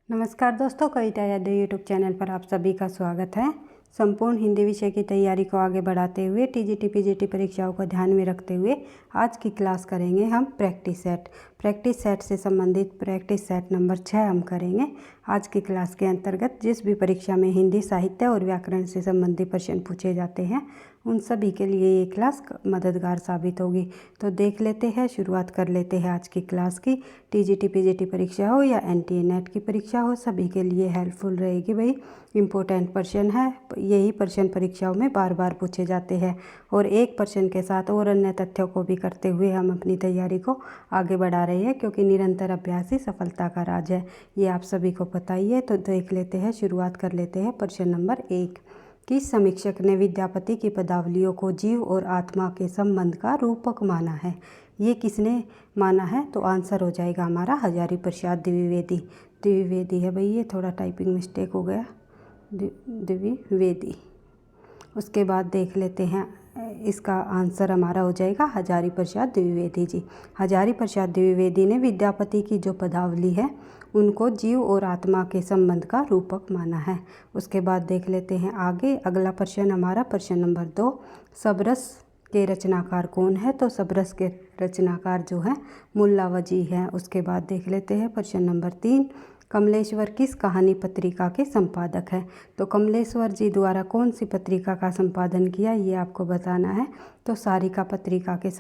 नमस्कार दोस्तों, कविता Yadav YouTube channel पर आप सभी का स्वागत है। संपूर्ण हिंदी विषय की तैयारी को आगे बढ़ाते हुए टीजीटी पीजीटी परीक्षाओं को ध्यान में रखते हुए आज की क्लास करेंगे हम प्रैक्टिस सेट। प्रैक्टिस सेट से संबंधित प्रैक्टिस सेट नंबर 6 हम करेंगे। आज की क्लास के अंतर्गत जिस भी परीक्षा में हिंदी साहित्य और व्याकरण से संबंधित प्रश्न पूछे जाते हैं उन सभी के लिए ये क्लास मददगार साबित होगी। तो देख लेते हैं, शुरुआत कर लेते हैं आज की क्लास की। टीजीटी पीजीटी परीक्षा हो या एनटीए नेट की परीक्षा हो, सभी के लिए हेल्पफुल रहेगी भाई। इम्पोर्टेंट प्रश्न है, यही प्रश्न परीक्षाओं में बार बार पूछे जाते हैं और एक प्रश्न के साथ और अन्य तथ्यों को भी करते हुए हम अपनी तैयारी को आगे बढ़ा रहे हैं, क्योंकि निरंतर अभ्यास ही सफलता का राज है, ये आप सभी को पता ही है। तो देख लेते हैं, शुरुआत कर लेते हैं। प्रश्न नंबर 1, किस समीक्षक ने विद्यापति की पदावलियों को जीव और आत्मा के संबंध का रूपक माना है? ये किसने माना है? तो आंसर हो जाएगा हमारा हजारी प्रसाद द्विवेदी। द्विवेदी है भाई, ये थोड़ा टाइपिंग मिस्टेक हो गया, द्विवेदी। उसके बाद देख लेते हैं, इसका आंसर हमारा हो जाएगा हजारी प्रसाद द्विवेदी जी। हजारी प्रसाद द्विवेदी ने विद्यापति की जो पदावली है उनको जीव और आत्मा के संबंध का रूपक माना है। उसके बाद देख लेते हैं आगे, अगला प्रश्न हमारा प्रश्न नंबर 2, सबरस के रचनाकार कौन है? तो सबरस के रचनाकार जो है मुल्ला वजी हैं। उसके बाद देख लेते हैं प्रश्न नंबर 3, कमलेश्वर किस कहानी पत्रिका के संपादक है? तो कमलेश्वर जी द्वारा कौन सी पत्रिका का संपादन किया, ये आपको बताना है। तो सारिका पत्रिका के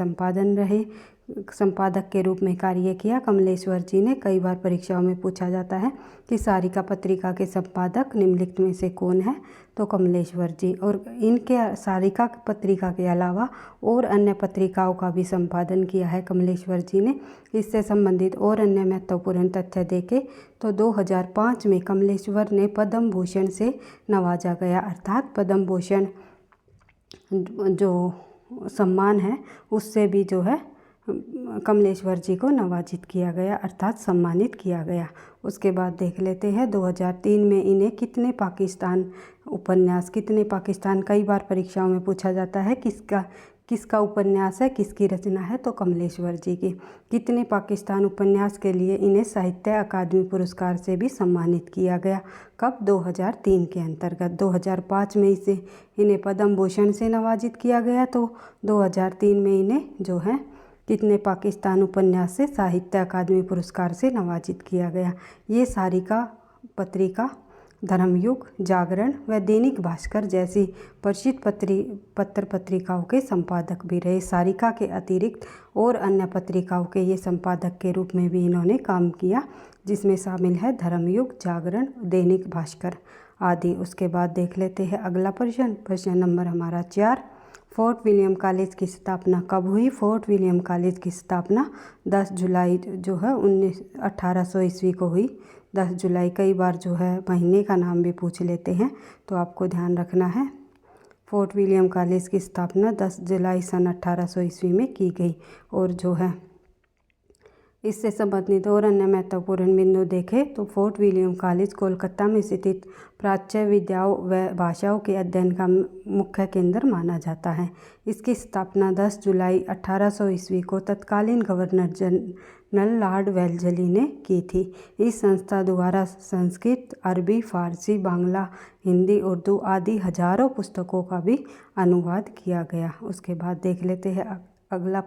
संपादक के रूप में कार्य किया कमलेश्वर जी ने। कई बार परीक्षाओं में पूछा जाता है कि सारिका पत्रिका के संपादक निम्नलिखित में से कौन है? तो कमलेश्वर जी। और इनके सारिका पत्रिका के अलावा और अन्य पत्रिकाओं का भी संपादन किया है कमलेश्वर जी ने। इससे संबंधित और अन्य महत्वपूर्ण तथ्य देखें तो 2005 में कमलेश्वर ने पद्म भूषण से नवाजा गया, अर्थात पद्म भूषण जो सम्मान है उससे भी जो है कमलेश्वर जी को नवाजित किया गया, अर्थात सम्मानित किया गया। उसके बाद देख लेते हैं 2003 में इन्हें कितने पाकिस्तान, कई बार परीक्षाओं में पूछा जाता है किसका उपन्यास है, किसकी रचना है? तो कमलेश्वर जी की। कितने पाकिस्तान उपन्यास के लिए इन्हें साहित्य अकादमी पुरस्कार से भी सम्मानित किया गया। कब? 2003 के अंतर्गत। 2005 में इन्हें पद्म भूषण से नवाजित किया गया, तो 2003 में इन्हें जो है कितने पाकिस्तान उपन्यास से साहित्य अकादमी पुरस्कार से नवाजित किया गया। ये सारिका पत्रिका धर्मयुग, जागरण व दैनिक भास्कर जैसी प्रसिद्ध पत्र पत्रिकाओं के संपादक भी रहे। सारिका के अतिरिक्त और अन्य पत्रिकाओं के ये संपादक के रूप में भी इन्होंने काम किया, जिसमें शामिल है धर्मयुग, जागरण, दैनिक भास्कर आदि। उसके बाद देख लेते हैं अगला प्रश्न नंबर हमारा 4, फोर्ट विलियम कॉलेज की स्थापना कब हुई? फोर्ट विलियम कॉलेज की स्थापना 10 जुलाई जो है 1800 ईस्वी को हुई। 10 जुलाई, कई बार जो है महीने का नाम भी पूछ लेते हैं, तो आपको ध्यान रखना है। फोर्ट विलियम कॉलेज की स्थापना 10 जुलाई सन 1800 ईस्वी में की गई। और जो है इससे संबंधित और अन्य महत्वपूर्ण बिंदु देखें तो फोर्ट विलियम कॉलेज कोलकाता में स्थित प्राच्य विद्याओं व भाषाओं के अध्ययन का मुख्य केंद्र माना जाता है। इसकी स्थापना 10 जुलाई 1800 ईस्वी को तत्कालीन गवर्नर जनरल लॉर्ड वेल्लेस्ली ने की थी। इस संस्था द्वारा संस्कृत, अरबी, फारसी, बांग्ला, हिंदी, उर्दू आदि हजारों पुस्तकों का भी अनुवाद किया गया। उसके बाद देख लेते हैं अगला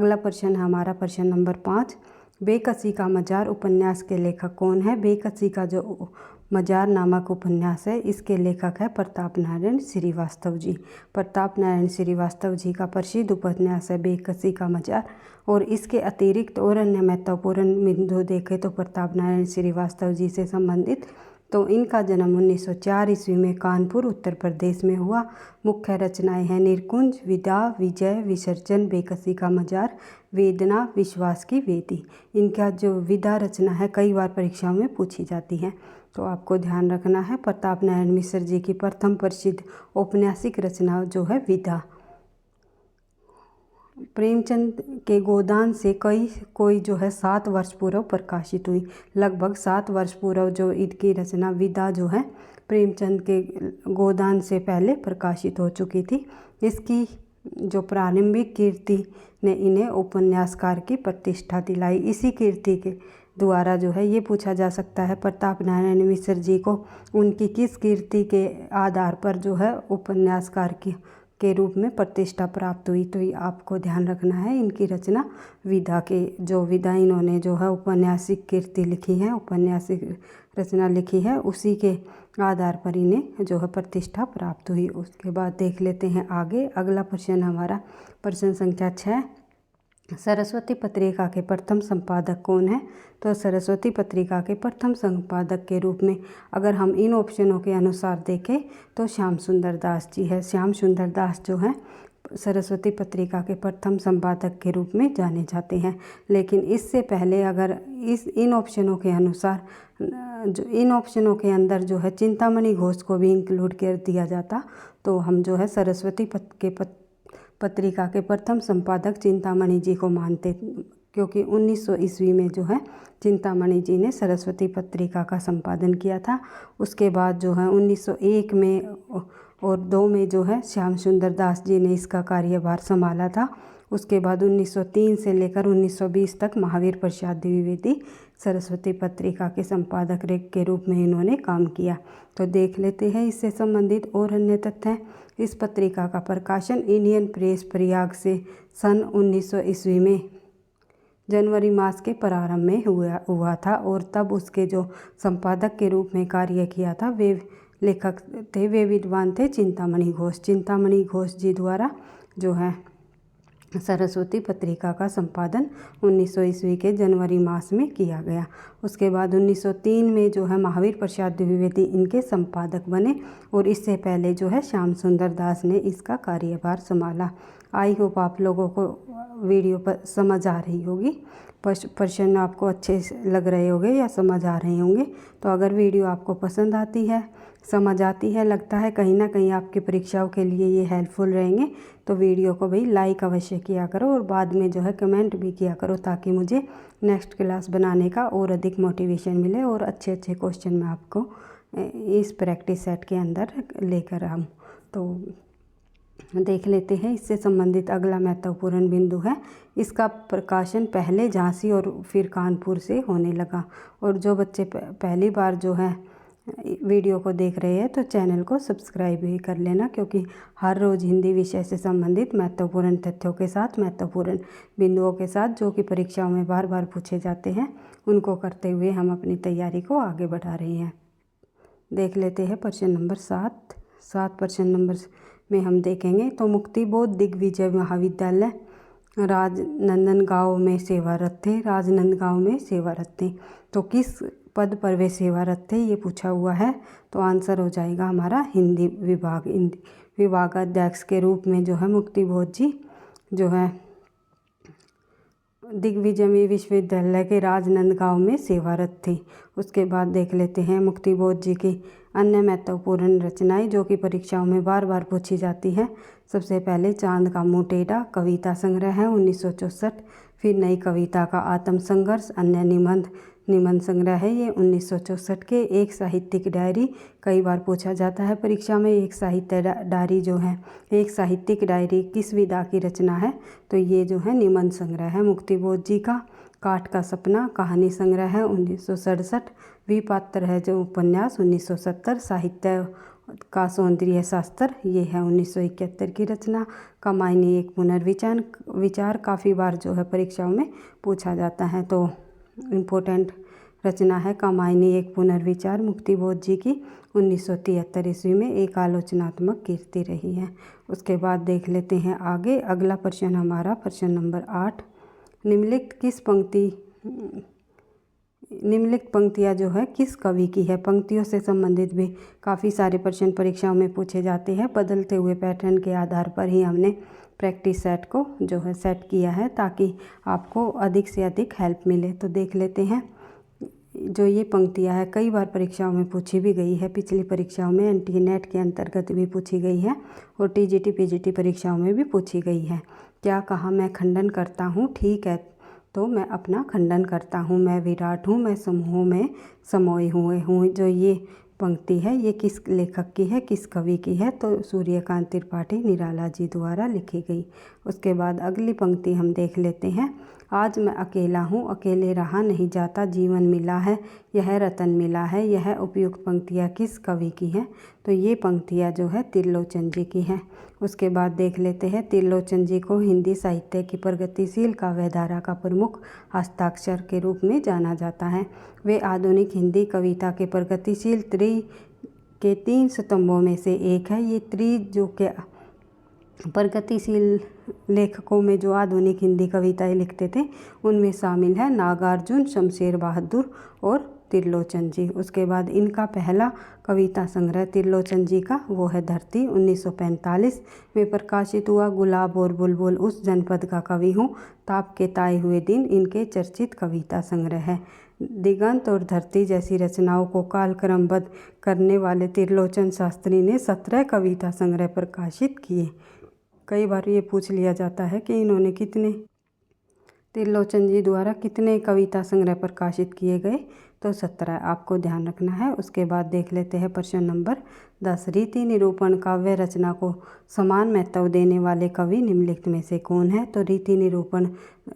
प्रश्न हमारा प्रश्न नंबर 5, बेकसी का मजार उपन्यास के लेखक कौन है? बेकसी का जो मजार नामक उपन्यास है इसके लेखक है प्रताप नारायण श्रीवास्तव जी। प्रताप नारायण श्रीवास्तव जी का प्रसिद्ध उपन्यास है बेकसी का मजार। और इसके अतिरिक्त और अन्य महत्वपूर्ण बिंदु देखें तो प्रताप नारायण श्रीवास्तव जी से संबंधित तो इनका जन्म 1904 ईस्वी में कानपुर उत्तर प्रदेश में हुआ। मुख्य रचनाएं हैं निरकुंज, विदा, विजय, विसर्जन, बेकसी का मजार, वेदना, विश्वास की वेदी। इनका जो विदा रचना है कई बार परीक्षाओं में पूछी जाती है, तो आपको ध्यान रखना है। प्रताप नारायण मिश्र जी की प्रथम प्रसिद्ध औपन्यासिक रचना जो है विदा। प्रेमचंद के गोदान से कोई जो है 7 वर्ष पूर्व प्रकाशित हुई। लगभग 7 वर्ष पूर्व जो इनकी रचना विदा जो है प्रेमचंद के गोदान से पहले प्रकाशित हो चुकी थी। इसकी जो प्रारंभिक कीर्ति ने इन्हें उपन्यासकार की प्रतिष्ठा दिलाई। इसी कीर्ति के द्वारा जो है ये पूछा जा सकता है प्रताप नारायण मिश्र जी को उनकी किस कीर्ति के आधार पर जो है उपन्यासकार के रूप में प्रतिष्ठा प्राप्त हुई। तो ये आपको ध्यान रखना है इनकी रचना विधा के, जो विधा इन्होंने जो है उपन्यासिक कीर्ति लिखी है, उपन्यासिक रचना लिखी है, उसी के आधार पर इन्हें जो है प्रतिष्ठा प्राप्त हुई। उसके बाद देख लेते हैं आगे। अगला प्रश्न हमारा प्रश्न संख्या 6, सरस्वती पत्रिका के प्रथम संपादक कौन है। तो सरस्वती पत्रिका के प्रथम संपादक के रूप में अगर हम इन ऑप्शनों के अनुसार देखें तो श्याम सुंदर दास जी है। श्याम सुंदर दास जो है सरस्वती पत्रिका के प्रथम संपादक के रूप में जाने जाते हैं। लेकिन इससे पहले अगर इन ऑप्शनों के अनुसार इन ऑप्शनों के अंदर जो है चिंतामणि घोष को भी इंक्लूड कर दिया जाता तो हम जो है सरस्वती पत्रिका के प्रथम संपादक चिंतामणि जी को मानते, क्योंकि 1900 ईस्वी में जो है चिंतामणि जी ने सरस्वती पत्रिका का संपादन किया था। उसके बाद जो है 1901 में और 2 में जो है श्याम सुंदर दास जी ने इसका कार्यभार संभाला था। उसके बाद 1903 से लेकर 1920 तक महावीर प्रसाद द्विवेदी सरस्वती पत्रिका के संपादक के रूप में इन्होंने काम किया। तो देख लेते हैं इससे संबंधित और अन्य तथ्य। इस पत्रिका का प्रकाशन इंडियन प्रेस प्रयाग से सन 1900 ईस्वी में जनवरी मास के प्रारंभ में हुआ था और तब उसके जो संपादक के रूप में कार्य किया था वे लेखक थे, वे विद्वान थे चिंतामणि घोष। चिंतामणि घोष जी द्वारा जो है सरस्वती पत्रिका का संपादन 1900 ईस्वी के जनवरी मास में किया गया। उसके बाद 1903 में जो है महावीर प्रसाद द्विवेदी इनके संपादक बने और इससे पहले जो है श्याम सुंदर दास ने इसका कार्यभार संभाला। आई होप आप लोगों को वीडियो पर समझ आ रही होगी, प्रश्न आपको अच्छे लग रहे होंगे या समझ आ रहे होंगे। तो अगर वीडियो आपको पसंद आती है, समझ आती है, लगता है कहीं ना कहीं आपकी परीक्षाओं के लिए ये हेल्पफुल रहेंगे, तो वीडियो को भाई लाइक अवश्य किया करो और बाद में जो है कमेंट भी किया करो, ताकि मुझे नेक्स्ट क्लास बनाने का और अधिक मोटिवेशन मिले और अच्छे अच्छे क्वेश्चन मैं आपको इस प्रैक्टिस सेट के अंदर लेकर आऊँ। तो देख लेते हैं इससे संबंधित अगला महत्वपूर्ण बिंदु है, इसका प्रकाशन पहले झांसी और फिर कानपुर से होने लगा। और जो बच्चे पहली बार जो है वीडियो को देख रहे हैं तो चैनल को सब्सक्राइब भी कर लेना, क्योंकि हर रोज़ हिंदी विषय से संबंधित महत्वपूर्ण तथ्यों के साथ, महत्वपूर्ण बिंदुओं के साथ जो कि परीक्षाओं में बार बार पूछे जाते हैं, उनको करते हुए हम अपनी तैयारी को आगे बढ़ा रहे हैं। देख लेते हैं प्रश्न नंबर 7 प्रश्न नंबर में हम देखेंगे तो मुक्तिबोध दिग्विजय महाविद्यालय राजनांदगांव में सेवारत थे। राजनांदगांव में सेवारत थे तो किस पद पर वे सेवारत थे ये पूछा हुआ है। तो आंसर हो जाएगा हमारा हिंदी विभागाध्यक्ष के रूप में जो है मुक्तिबोध जी जो है दिग्विजय विश्वविद्यालय के राजनांदगांव में सेवारत थे। उसके बाद देख लेते हैं मुक्तिबोध जी की अन्य महत्वपूर्ण रचनाएं जो कि परीक्षाओं में बार बार पूछी जाती हैं। सबसे पहले चांद का मुँह टेढ़ा कविता संग्रह है 1964, फिर नई कविता का आत्म संघर्ष अन्य निबंध संग्रह है ये 1964 के। एक साहित्यिक डायरी कई बार पूछा जाता है परीक्षा में, एक साहित्य डायरी जो है, एक साहित्यिक डायरी किस विधा की रचना है, तो ये जो है निबंध संग्रह है मुक्तिबोध जी का। काठ का सपना कहानी संग्रह है 1967, विपात्र है जो उपन्यास 1970, साहित्य का सौंदर्य शास्त्र ये है 1971 की रचना। कामायनी एक पुनर्विचार काफ़ी बार जो है परीक्षाओं में पूछा जाता है, तो इम्पोर्टेंट रचना है कामायनी एक पुनर्विचार मुक्तिबोध जी की 1973 ईस्वी में एक आलोचनात्मक कीर्ति रही है। उसके बाद देख लेते हैं आगे अगला प्रश्न हमारा प्रश्न नंबर 8, निम्नलिखित पंक्तियाँ जो है किस कवि की है। पंक्तियों से संबंधित भी काफ़ी सारे प्रश्न परीक्षाओं में पूछे जाते हैं। बदलते हुए पैटर्न के आधार पर ही हमने प्रैक्टिस सेट को जो है सेट किया है ताकि आपको अधिक से अधिक हेल्प मिले। तो देख लेते हैं जो ये पंक्तियाँ है कई बार परीक्षाओं में पूछी भी गई है, पिछली परीक्षाओं में एनटीए नेट के अंतर्गत भी पूछी गई है और टीजीटी पीजीटी परीक्षाओं में भी पूछी गई है। क्या कहा मैं खंडन करता हूँ, ठीक है तो मैं अपना खंडन करता हूँ, मैं विराट हूँ, मैं समूहों में समोए हुए हूँ। जो ये पंक्ति है ये किस लेखक की है, किस कवि की है, तो सूर्यकांत त्रिपाठी निराला जी द्वारा लिखी गई। उसके बाद अगली पंक्ति हम देख लेते हैं, आज मैं अकेला हूँ, अकेले रहा नहीं जाता, जीवन मिला है, यह रतन मिला है। यह उपयुक्त पंक्तियाँ किस कवि की हैं? तो ये पंक्तियाँ जो है त्रिलोचन जी की हैं। उसके बाद देख लेते हैं, त्रिलोचन जी को हिंदी साहित्य की प्रगतिशील काव्यधारा का प्रमुख हस्ताक्षर के रूप में जाना जाता है। वे आधुनिक हिंदी कविता के प्रगतिशील के 3 स्तंभों में से एक है। ये जो के प्रगतिशील लेखकों में जो आधुनिक हिंदी कविताएं लिखते थे उनमें शामिल है नागार्जुन, शमशेर बहादुर और त्रिलोचन जी। उसके बाद इनका पहला कविता संग्रह त्रिलोचन जी का वो है धरती, 1945 में प्रकाशित हुआ। गुलाब और बुलबुल उस जनपद का कवि हूँ, ताप के ताए हुए दिन इनके चर्चित कविता संग्रह है। दिगंत और धरती जैसी रचनाओं को कालक्रमबद्ध करने वाले त्रिलोचन शास्त्री ने 17 कविता संग्रह प्रकाशित किए। कई बार ये पूछ लिया जाता है कि इन्होंने त्रिलोचन जी द्वारा कितने कविता संग्रह प्रकाशित किए गए, तो 17 आपको ध्यान रखना है। उसके बाद देख लेते हैं प्रश्न नंबर 10। रीति निरूपण काव्य रचना को समान महत्व देने वाले कवि निम्नलिखित में से कौन है? तो रीति निरूपण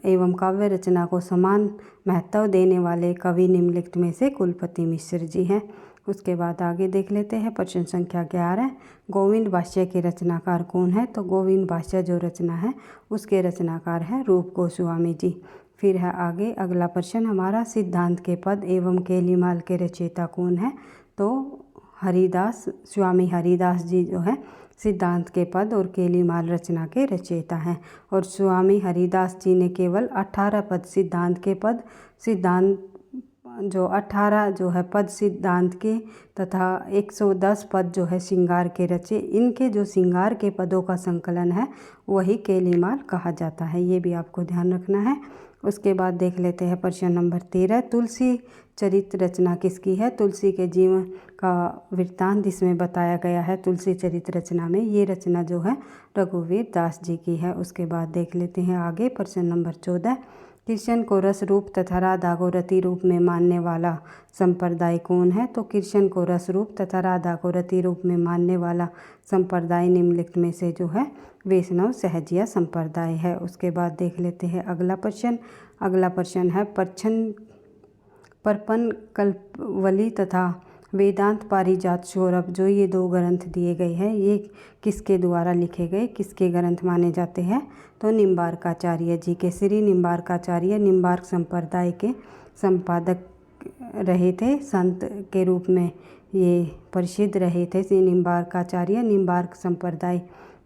एवं काव्य रचना को समान महत्व देने वाले कवि निम्नलिखित में से कुलपति मिश्र जी हैं। उसके बाद आगे देख लेते हैं प्रश्न संख्या 11। गोविंद भाष्य के रचनाकार कौन है? तो गोविंद भाष्य जो रचना है उसके रचनाकार है रूप गोस्वामी जी। फिर है आगे अगला प्रश्न हमारा, सिद्धांत के पद एवं केलीमाल के रचयिता कौन है? तो स्वामी हरिदास जी जो है सिद्धांत के पद और केलीमाल रचना के रचयिता हैं। और स्वामी हरिदास जी ने केवल 18 पद सिद्धांत के पद, 18 जो है पद सिद्धांत के तथा 110 पद जो है श्रृंगार के रचे। इनके जो श्रृंगार के पदों का संकलन है वही केलीमाल कहा जाता है, ये भी आपको ध्यान रखना है। उसके बाद देख लेते हैं प्रश्न नंबर 13। तुलसी चरित्र रचना किसकी है? तुलसी के जीवन का वृत्तांत इसमें बताया गया है तुलसी चरित्र रचना में। ये रचना जो है रघुवीर दास जी की है। उसके बाद देख लेते हैं आगे प्रश्न नंबर 14। कृष्ण को रस रूप तथा राधा को रति रूप में मानने वाला संप्रदाय कौन है? तो कृष्ण को रस रूप तथा राधा को रति रूप में मानने वाला संप्रदाय निम्नलिखित में से जो है वैष्णव सहजिया संप्रदाय है। उसके बाद देख लेते हैं अगला प्रश्न है परपन कल्पवली तथा वेदांत पारिजात सौरभ, जो ये 2 ग्रंथ दिए गए हैं ये किसके द्वारा लिखे गए, किसके ग्रंथ माने जाते हैं? तो निम्बार्काचार्य जी के। श्री निम्बार्काचार्य निम्बार्क संप्रदाय के संपादक रहे थे, संत के रूप में ये प्रसिद्ध रहे थे। श्री निम्बार्काचार्य निम्बार्क संप्रदाय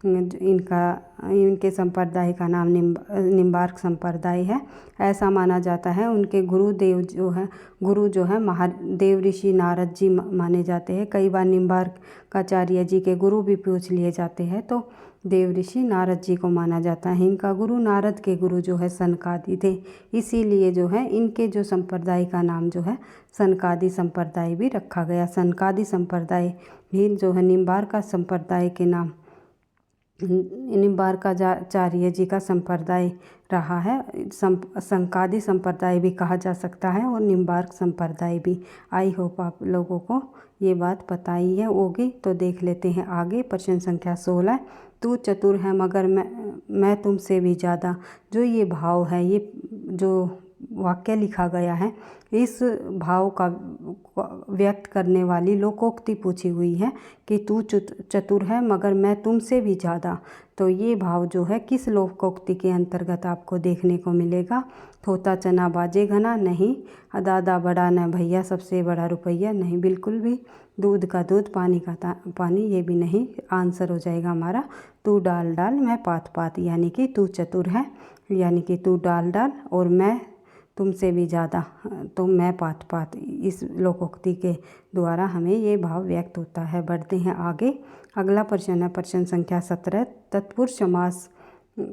इनके संप्रदाय का नाम निम्बार्क संप्रदाय है। ऐसा माना जाता है उनके गुरु जो है महादेव ऋषि नारद जी माने जाते हैं। कई बार निम्बार्काचार्य जी के गुरु भी पूछ लिए जाते हैं तो देव ऋषि नारद जी को माना जाता है। इनका गुरु नारद के गुरु जो है सनकादि थे, इसीलिए जो है इनके जो संप्रदाय का नाम जो है सनकादि संप्रदाय भी रखा गया। सनकादि संप्रदाय ही जो है निम्बार्का संप्रदाय के नाम निम्बार्काचार्य जी का संप्रदाय रहा है। संकादि संप्रदाय भी कहा जा सकता है और निम्बार्क संप्रदाय भी। आई होप आप लोगों को ये बात पता ही है होगी। तो देख लेते हैं आगे प्रश्न संख्या 16। तू चतुर है मगर मैं तुमसे भी ज़्यादा, जो ये भाव है, ये जो वाक्य लिखा गया है, इस भाव का व्यक्त करने वाली लोकोक्ति पूछी हुई है कि तू चतुर है मगर मैं तुमसे भी ज़्यादा। तो ये भाव जो है किस लोकोक्ति के अंतर्गत आपको देखने को मिलेगा? थोता चना बाजे घना नहीं, दादा बड़ा न भैया सबसे बड़ा रुपया नहीं, बिल्कुल भी। दूध का दूध पानी का पानी ये भी नहीं। आंसर हो जाएगा हमारा तू डाल डाल मैं पात पात, यानी कि तू चतुर है यानी कि तू डाल डाल और मैं तुमसे भी ज़्यादा तो मैं पात पात। इस लोकोक्ति के द्वारा हमें ये भाव व्यक्त होता है। बढ़ते हैं आगे। अगला प्रश्न है प्रश्न संख्या 17। तत्पुरुष समास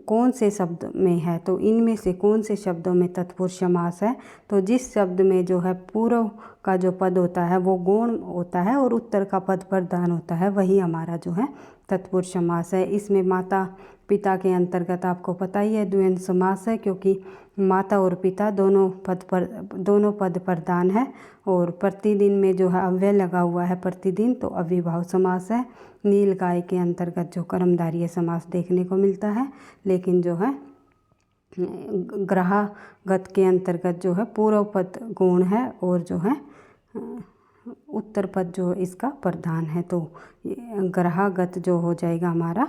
कौन से शब्द में है? तो इनमें से कौन से शब्दों में तत्पुरुष समास है? तो जिस शब्द में जो है पूर्व का जो पद होता है वो गौण होता है और उत्तर का पद प्रधान होता है, वही हमारा जो है तत्पुरुष समास है। इसमें माता पिता के अंतर्गत आपको पता ही है द्वंद्व समास है, क्योंकि माता और पिता दोनों पद प्रधान है। और प्रतिदिन में जो है अव्यय लगा हुआ है प्रतिदिन, तो अव्ययभाव समास है। नील गाय के अंतर्गत जो कर्मधारय समास देखने को मिलता है, लेकिन जो है ग्रहागत के अंतर्गत जो है पूर्व पद गौण है और जो है उत्तर पद जो इसका प्रधान है। तो ग्रहागत जो हो जाएगा हमारा,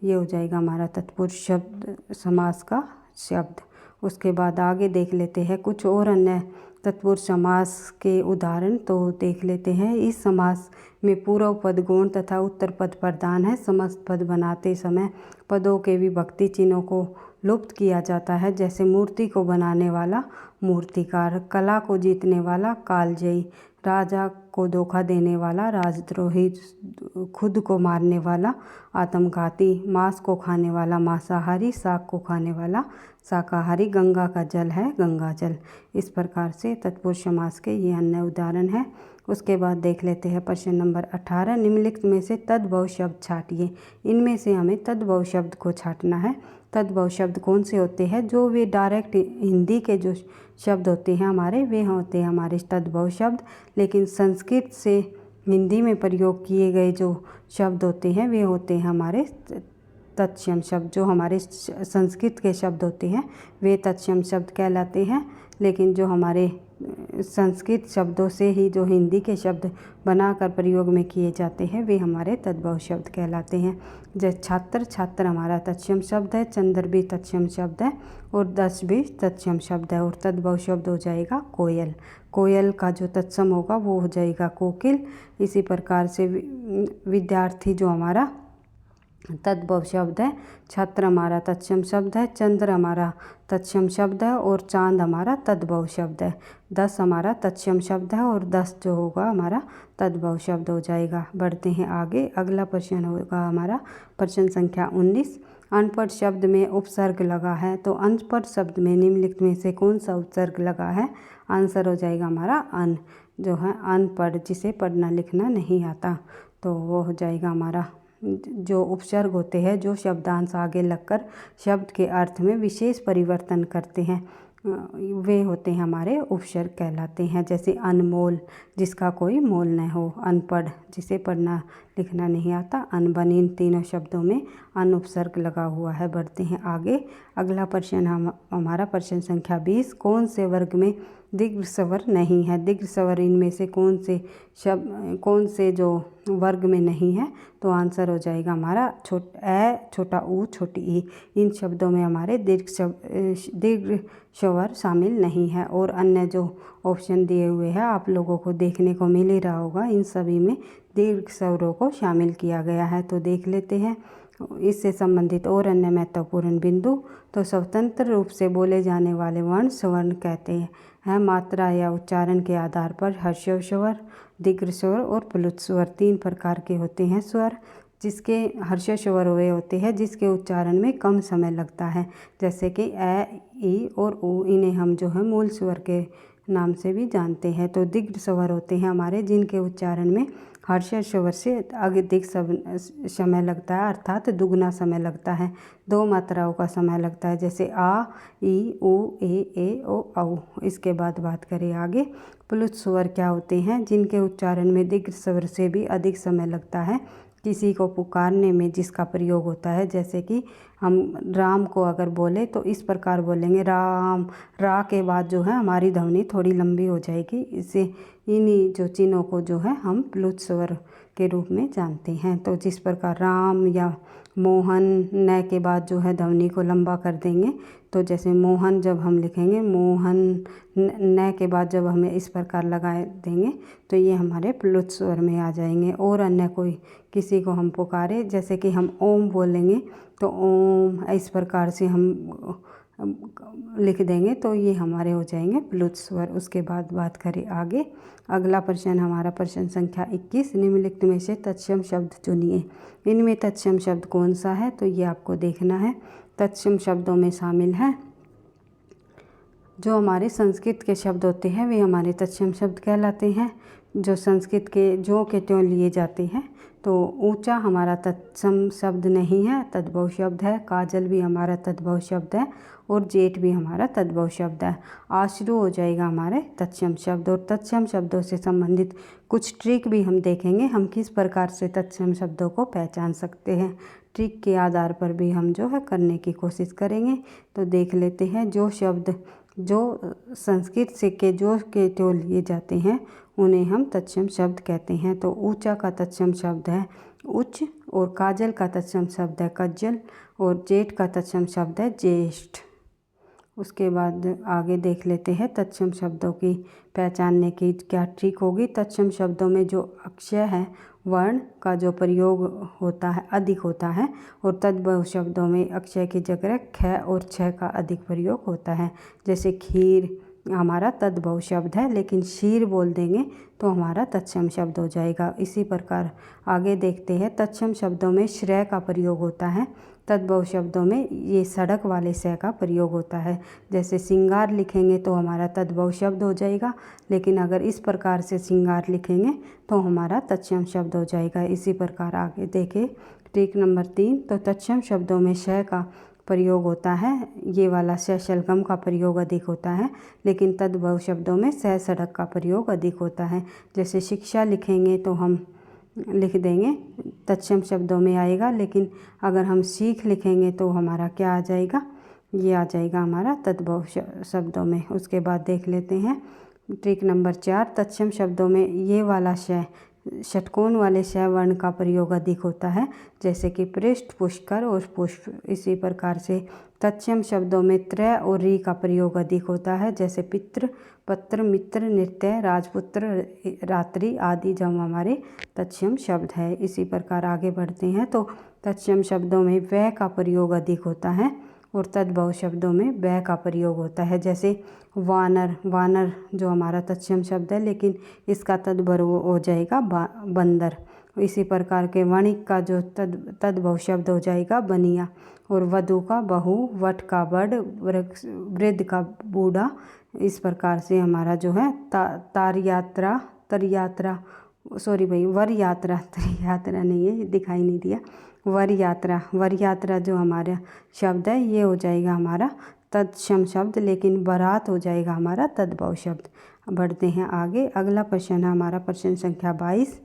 ये हो जाएगा हमारा तत्पुरुष शब्द समास का शब्द। उसके बाद आगे देख लेते हैं कुछ और अन्य तत्पुरुष समास के उदाहरण। तो देख लेते हैं, इस समास में पूर्व पद गौण तथा उत्तर पद प्रधान है। समस्त पद बनाते समय पदों के विभक्ति चिन्हों को लुप्त किया जाता है, जैसे मूर्ति को बनाने वाला मूर्तिकार, कला को जीतने वाला कालजयी, राजा को धोखा देने वाला राजद्रोही, खुद को मारने वाला आत्मघाती, मांस को खाने वाला मांसाहारी, शाक को खाने वाला शाकाहारी, गंगा का जल है गंगा जल। इस प्रकार से तत्पुरुष समास के ये अन्य उदाहरण हैं। उसके बाद देख लेते हैं प्रश्न नंबर 18, निम्नलिखित में से तद्भव शब्द छांटिए। इनमें से हमें तद्भव शब्द को छांटना है। तद्भव शब्द कौन से होते हैं? जो वे डायरेक्ट हिंदी के जो शब्द होते हैं हमारे, वे होते हैं हमारे तद्भव शब्द। लेकिन संस्कृत से हिंदी में प्रयोग किए गए जो शब्द होते हैं वे होते हैं हमारे तत्सम शब्द। जो हमारे संस्कृत के शब्द होते हैं वे तत्सम शब्द कहलाते हैं, लेकिन जो हमारे संस्कृत शब्दों से ही जो हिंदी के शब्द बनाकर प्रयोग में किए जाते हैं वे हमारे तद्भव शब्द कहलाते हैं। जैसे छात्र, छात्र हमारा तत्सम शब्द है, चंद्र भी तत्सम शब्द है और दस भी तत्सम शब्द है। और तद्भव शब्द हो जाएगा कोयल। कोयल का जो तत्सम होगा वो हो जाएगा कोकिल। इसी प्रकार से विद्यार्थी जो हमारा तद्भव शब्द है, छात्र हमारा तत्सम शब्द है, चंद्र हमारा तत्सम शब्द है और चांद हमारा तद्भव शब्द है। 10 हमारा तत्सम शब्द है और 10 जो होगा हमारा तद्भव शब्द हो जाएगा। बढ़ते हैं आगे, अगला प्रश्न होगा हमारा प्रश्न संख्या 19। अनपढ़ शब्द में उपसर्ग लगा है, तो अनपढ़ शब्द में निम्नलिखित में से कौन सा उपसर्ग लगा है? आंसर हो जाएगा हमारा अन, जो है अनपढ़, जिसे पढ़ना लिखना नहीं आता। तो वो हो जाएगा हमारा जो उपसर्ग होते हैं जो शब्दांश आगे लगकर शब्द के अर्थ में विशेष परिवर्तन करते हैं वे होते हैं हमारे उपसर्ग कहलाते हैं। जैसे अनमोल, जिसका कोई मोल न हो, अनपढ़, जिसे पढ़ना लिखना नहीं आता, अनबन, इन तीनों शब्दों में अन उपसर्ग लगा हुआ है। बढ़ते हैं आगे, अगला प्रश्न हमारा प्रश्न संख्या 20। कौन से वर्ग में दीर्घ स्वर नहीं है? दीर्घ स्वर इनमें से कौन से जो वर्ग में नहीं है? तो आंसर हो जाएगा हमारा छोटा ऊ, छोटी ई। इन शब्दों में हमारे दीर्घ स्वर शामिल नहीं है। और अन्य जो ऑप्शन दिए हुए हैं आप लोगों को देखने को मिल ही रहा होगा, इन सभी में दीर्घ स्वरों को शामिल किया गया है। तो देख लेते हैं इससे संबंधित और अन्य महत्वपूर्ण बिंदु। तो स्वतंत्र रूप से बोले जाने वाले वर्ण स्वर्ण कहते हैं। मात्रा या उच्चारण के आधार पर ह्रस्व स्वर, दीर्घ स्वर और प्लुत स्वर 3 प्रकार के होते हैं स्वर। जिसके ह्रस्व स्वर वे होते हैं जिसके उच्चारण में कम समय लगता है, जैसे कि ए, ई और ऊ। इन्हें हम जो है मूल स्वर के नाम से भी जानते हैं। तो दीर्घ स्वर होते हैं हमारे जिनके उच्चारण में ह्रस्व स्वर से अधिक समय लगता है, अर्थात दुगना समय लगता है। 2 मात्राओं का समय लगता है, जैसे आ, ई, ऊ, ए, ओ, औ। इसके बाद बात करें आगे, प्लुत स्वर क्या होते हैं? जिनके उच्चारण में दीर्घ स्वर से भी अधिक समय लगता है। किसी को पुकारने में जिसका प्रयोग होता है, जैसे कि हम राम को अगर बोले तो इस प्रकार बोलेंगे राम। रा के बाद जो है हमारी ध्वनि थोड़ी लंबी हो जाएगी। इससे इन्हीं जो चिन्हों को जो है हम प्लुत स्वर के रूप में जानते हैं। तो जिस प्रकार राम या मोहन, न के बाद जो है ध्वनि को लंबा कर देंगे। तो जैसे मोहन जब हम लिखेंगे, मोहन न के बाद जब हमें इस प्रकार लगा देंगे तो ये हमारे प्लुत स्वर में आ जाएंगे। और अन्य कोई किसी को हम पुकारे, जैसे कि हम ओम बोलेंगे तो ओम इस प्रकार से हम लिख देंगे तो ये हमारे हो जाएंगे प्लुत स्वर। उसके बाद बात करें आगे, अगला प्रश्न हमारा प्रश्न संख्या 21। निम्नलिखित में से तत्सम शब्द चुनिए। इनमें तत्सम शब्द कौन सा है? तो ये आपको देखना है। तत्सम शब्दों में शामिल है जो हमारे संस्कृत के शब्द होते हैं वे हमारे तत्सम शब्द कहलाते हैं। जो संस्कृत के जो के त्यों लिए जाते हैं। तो ऊंचा हमारा तत्सम शब्द नहीं है, तद्भव शब्द है। काजल भी हमारा तद्भव शब्द है और जेठ भी हमारा तद्भव शब्द है। आश्रु हो जाएगा हमारे तत्सम शब्द। और तत्सम शब्दों से संबंधित कुछ ट्रिक भी हम देखेंगे, हम किस प्रकार से तत्सम शब्दों को पहचान सकते हैं। ट्रिक के आधार पर भी हम जो है करने की कोशिश करेंगे। तो देख लेते हैं, जो शब्द जो संस्कृत से जो लिए जाते हैं उन्हें हम तत्सम शब्द कहते हैं। तो ऊंचा का तत्सम शब्द है उच्च, और काजल का तत्सम शब्द है कज्जल, और जेठ का तत्सम शब्द है ज्येष्ठ। उसके बाद आगे देख लेते हैं तत्सम शब्दों की पहचानने की क्या ट्रिक होगी। तत्सम शब्दों में जो अक्षय है, वर्ण का जो प्रयोग होता है अधिक होता है, और तद्भव शब्दों में अक्षय की जगह ख और छ का अधिक प्रयोग होता है। जैसे खीर हमारा तद्भव शब्द है, लेकिन शीर बोल देंगे तो हमारा तत्सम शब्द हो जाएगा। इसी प्रकार आगे देखते हैं, तत्सम शब्दों में श्रेय का प्रयोग होता है, तद्भव शब्दों में ये सड़क वाले स का प्रयोग होता है। जैसे सिंगार लिखेंगे तो हमारा तद्भव शब्द हो जाएगा, लेकिन अगर इस प्रकार से सिंगार लिखेंगे तो हमारा तत्सम शब्द हो जाएगा। इसी प्रकार आगे देखें ट्रिक नंबर 3। तो तत्सम शब्दों में श का प्रयोग होता है, ये वाला श शलगम का प्रयोग अधिक होता है, लेकिन तद्भव शब्दों में स सड़क का प्रयोग अधिक होता है। जैसे शिक्षा लिखेंगे तो हम लिख देंगे तत्सम शब्दों में आएगा, लेकिन अगर हम सीख लिखेंगे तो हमारा क्या आ जाएगा, ये आ जाएगा हमारा तद्भव शब्दों में। उसके बाद देख लेते हैं ट्रिक नंबर 4। तत्सम शब्दों में ये वाला श षटकोण वाले श वर्ण का प्रयोग अधिक होता है, जैसे कि पृष्ठ, पुष्कर और पुष्प। इसी प्रकार से तत्सम शब्दों में त्र और री का प्रयोग अधिक होता है, जैसे पितृ, पत्र, मित्र, नृत्य, राजपुत्र, रात्रि आदि जब हमारे तत्सम शब्द है। इसी प्रकार आगे बढ़ते हैं, तो तत्सम शब्दों में व का प्रयोग अधिक होता है, और तद्भव शब्दों में ब का प्रयोग होता है। जैसे वानर, वानर जो हमारा तत्सम शब्द है, लेकिन इसका तद्भव हो जाएगा बंदर। इसी प्रकार के वणिक का जो तद्भव शब्द हो जाएगा बनिया, और वधु का बहू, वट का बड़, वृद्ध का बूढ़ा। इस प्रकार से हमारा जो है वर यात्रा, तर यात्रा नहीं है, दिखाई नहीं दिया, वर यात्रा जो हमारा शब्द है ये हो जाएगा हमारा तत्सम शब्द, लेकिन बारात हो जाएगा हमारा तद्भव शब्द। बढ़ते हैं आगे। अगला प्रश्न है हमारा प्रश्न संख्या 22।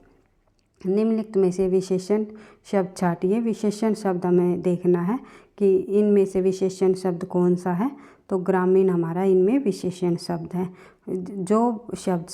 निम्नलिखित में से विशेषण शब्द छाटिए। विशेषण शब्द हमें देखना है कि इनमें से विशेषण शब्द कौन सा है। तो ग्रामीण हमारा इनमें विशेषण शब्द है। जो शब्द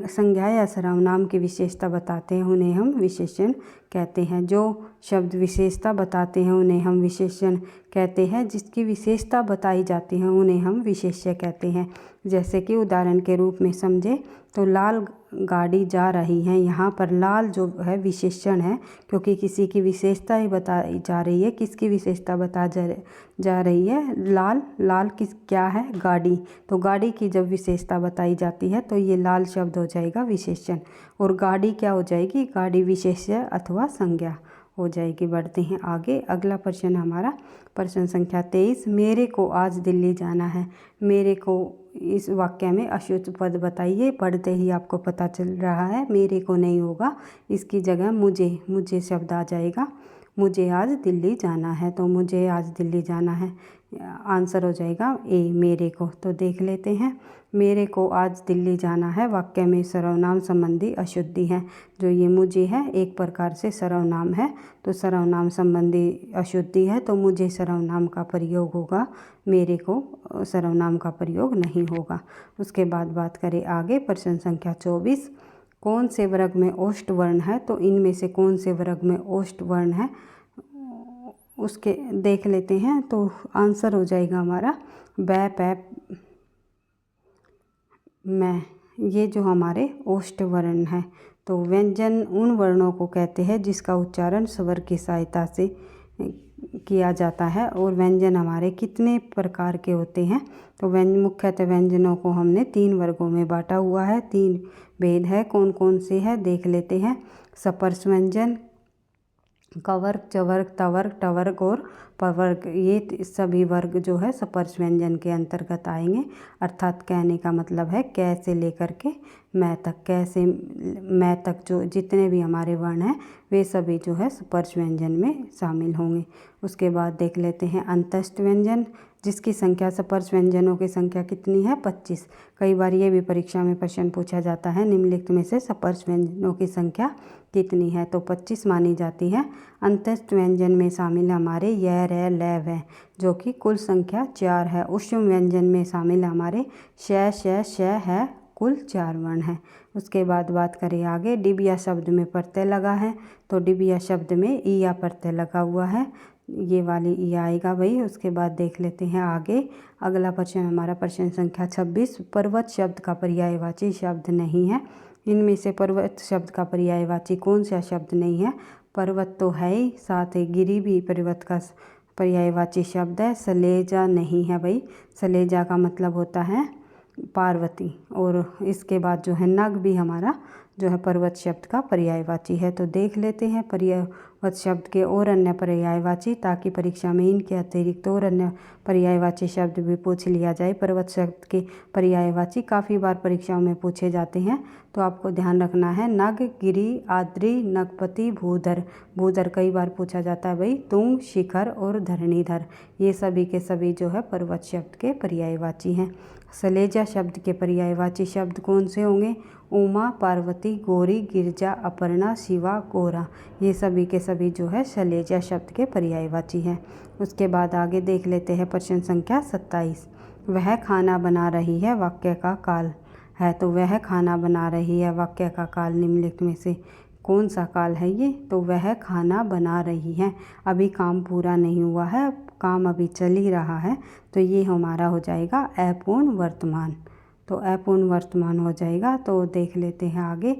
संज्ञा या सर्वनाम की विशेषता बताते हैं उन्हें हम विशेषण कहते हैं। जो शब्द विशेषता बताते हैं उन्हें हम विशेषण कहते हैं। जिसकी विशेषता बताई जाती है उन्हें हम विशेष्य कहते हैं। जैसे कि उदाहरण के रूप में समझे तो लाल गाड़ी जा रही है, यहाँ पर लाल जो है विशेषण है, क्योंकि किसी की विशेषता ही बताई जा रही है। किसकी विशेषता जा रही है, लाल क्या है, गाड़ी। तो गाड़ी की जब विशेषता बताई जाती है तो ये लाल शब्द हो जाएगा विशेषण, और गाड़ी क्या हो जाएगी, गाड़ी विशेष्य अथवा संज्ञा हो जाएगी। बढ़ते हैं आगे। अगला प्रश्न हमारा प्रश्न संख्या 23। मेरे को आज दिल्ली जाना है। मेरे को इस वाक्य में अशुद्ध पद बताइए। पढ़ते ही आपको पता चल रहा है मेरे को नहीं होगा, इसकी जगह मुझे शब्द आ जाएगा। मुझे आज दिल्ली जाना है, तो मुझे आज दिल्ली जाना है आंसर हो जाएगा ए, मेरे को। तो देख लेते हैं, मेरे को आज दिल्ली जाना है वाक्य में सर्वनाम संबंधी अशुद्धि है। जो ये मुझे है एक प्रकार से सर्वनाम है, तो सर्वनाम संबंधी अशुद्धि है, तो मुझे सर्वनाम का प्रयोग होगा, मेरे को सर्वनाम का प्रयोग नहीं होगा। उसके बाद बात करें आगे प्रश्न संख्या 24। कौन से वर्ग में ओष्ठ वर्ण है। तो इनमें से कौन से वर्ग में ओष्ठ वर्ण है उसके देख लेते हैं। तो आंसर हो जाएगा हमारा बै, पै, मैं, ये जो हमारे ओष्ठ वर्ण है। तो व्यंजन उन वर्णों को कहते हैं जिसका उच्चारण स्वर की सहायता से किया जाता है। और व्यंजन हमारे कितने प्रकार के होते हैं। तो मुख्यतः व्यंजनों को हमने 3 वर्गों में बांटा हुआ है। 3 भेद है, कौन कौन से है देख लेते हैं। सपर्श व्यंजन, कवर्ग, चवर्ग, तवर्ग, टवर्ग और वर्ग, ये सभी वर्ग जो है स्पर्श व्यंजन के अंतर्गत आएंगे। अर्थात कहने का मतलब है कै से लेकर के मैं तक, कै से मैं तक जो जितने भी हमारे वर्ण हैं वे सभी जो है स्पर्श व्यंजन में शामिल होंगे। उसके बाद देख लेते हैं अंतस्थ व्यंजन, जिसकी संख्या स्पर्श व्यंजनों की संख्या कितनी है 25। कई बार ये भी परीक्षा में प्रश्न पूछा जाता है निम्नलिखित में से स्पर्श व्यंजनों की संख्या कितनी है, तो 25 मानी जाती है। अंतस्थ व्यंजन में शामिल हमारे य, र, ल, व, जो कि कुल संख्या 4 है। ऊष्म व्यंजन में शामिल हमारे श, श है, कुल 4 वर्ण है। उसके बाद बात करें आगे, डिबिया शब्द में प्रत्यय लगा है, तो डिबिया शब्द में ईया प्रत्यय लगा हुआ है, ये वाली ई आएगा भाई। उसके बाद देख लेते हैं आगे, अगला प्रश्न हमारा प्रश्न संख्या 26। पर्वत शब्द का पर्यायवाची शब्द नहीं है। इनमें से पर्वत शब्द का पर्यायवाची कौन सा शब्द नहीं है? पर्वत तो है ही, साथ ही गिरी भी पर्वत का पर्यायवाची शब्द है। सलेजा नहीं है भाई, सलेजा का मतलब होता है पार्वती। और इसके बाद जो है नग भी हमारा जो है पर्वत शब्द का पर्यायवाची है। तो देख लेते हैं पर्वत शब्द के और अन्य पर्यायवाची, ताकि परीक्षा में इनके अतिरिक्त और अन्य पर्यायवाची शब्द भी पूछ लिया जाए। पर्वत शब्द के पर्यायवाची काफ़ी बार परीक्षाओं में पूछे जाते हैं, तो आपको ध्यान रखना है नग, गिरी, आद्री, नगपति, भूधर। भूधर कई बार पूछा जाता है भाई। तुंग, शिखर और धरणीधर, ये सभी के सभी जो है पर्वत शब्द के पर्यायवाची हैं। सलेजा शब्द के पर्यायवाची शब्द कौन से होंगे? उमा, पार्वती, गौरी, गिरजा, अपर्णा, शिवा, गोरा, ये सभी के सभी जो है सलेजा शब्द के पर्यायवाची हैं। उसके बाद आगे देख लेते हैं प्रश्न संख्या 27। वह खाना बना रही है वाक्य का काल है, तो वह खाना बना रही है वाक्य का काल निम्नलिखित में से कौन सा काल है ये? तो वह खाना बना रही है, अभी काम पूरा नहीं हुआ है, काम अभी चल ही रहा है, तो ये हमारा हो जाएगा अपूर्ण वर्तमान। तो अपूर्ण वर्तमान हो जाएगा। तो देख लेते हैं आगे,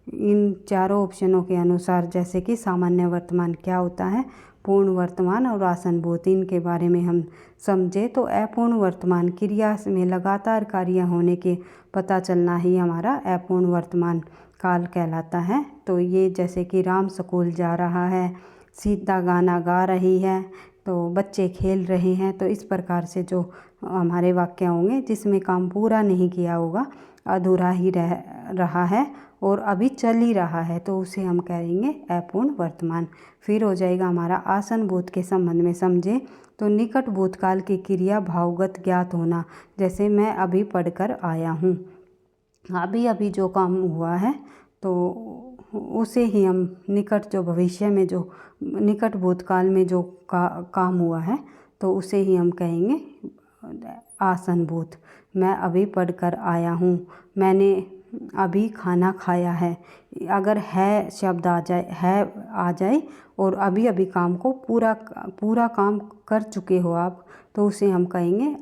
इन चारों ऑप्शनों के अनुसार, जैसे कि सामान्य वर्तमान क्या होता है, पूर्ण वर्तमान और आसनभूत, इनके बारे में हम समझे तो अपूर्ण वर्तमान क्रिया में लगातार कार्य होने के पता चलना ही हमारा अपूर्ण वर्तमान काल कहलाता है। तो ये जैसे कि राम स्कूल जा रहा है, सीता गाना गा रही है, तो बच्चे खेल रहे हैं, तो इस प्रकार से जो हमारे वाक्य होंगे जिसमें काम पूरा नहीं किया होगा, अधूरा ही रहा है और अभी चल ही रहा है, तो उसे हम कहेंगे अपूर्ण वर्तमान। फिर हो जाएगा हमारा आसनभूत के संबंध में समझे तो निकट भूतकाल की क्रिया भावगत ज्ञात होना, जैसे मैं अभी पढ़कर आया हूँ, अभी अभी जो काम हुआ है तो उसे ही हम निकट, जो भविष्य में जो निकट भूतकाल में जो काम हुआ है तो उसे ही हम कहेंगे आसनभूत। मैं अभी पढ़कर आया हूँ, मैंने अभी खाना खाया है, अगर है शब्द आ जाए और अभी अभी काम को पूरा काम कर चुके हो आप, तो उसे हम कहेंगे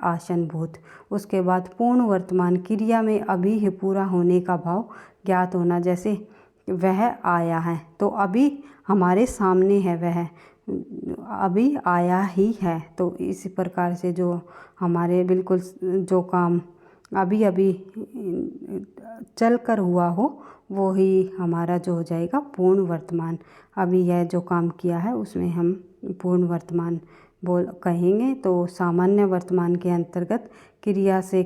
आसनभूत। उसके बाद पूर्ण वर्तमान क्रिया में अभी ही पूरा होने का भाव ज्ञात होना, जैसे वह आया है, तो अभी हमारे सामने है, वह अभी आया ही है, तो इसी प्रकार से जो हमारे बिल्कुल जो काम अभी अभी चल कर हुआ हो वो ही हमारा जो हो जाएगा पूर्ण वर्तमान। अभी यह जो काम किया है उसमें हम पूर्ण वर्तमान कहेंगे। तो सामान्य वर्तमान के अंतर्गत क्रिया से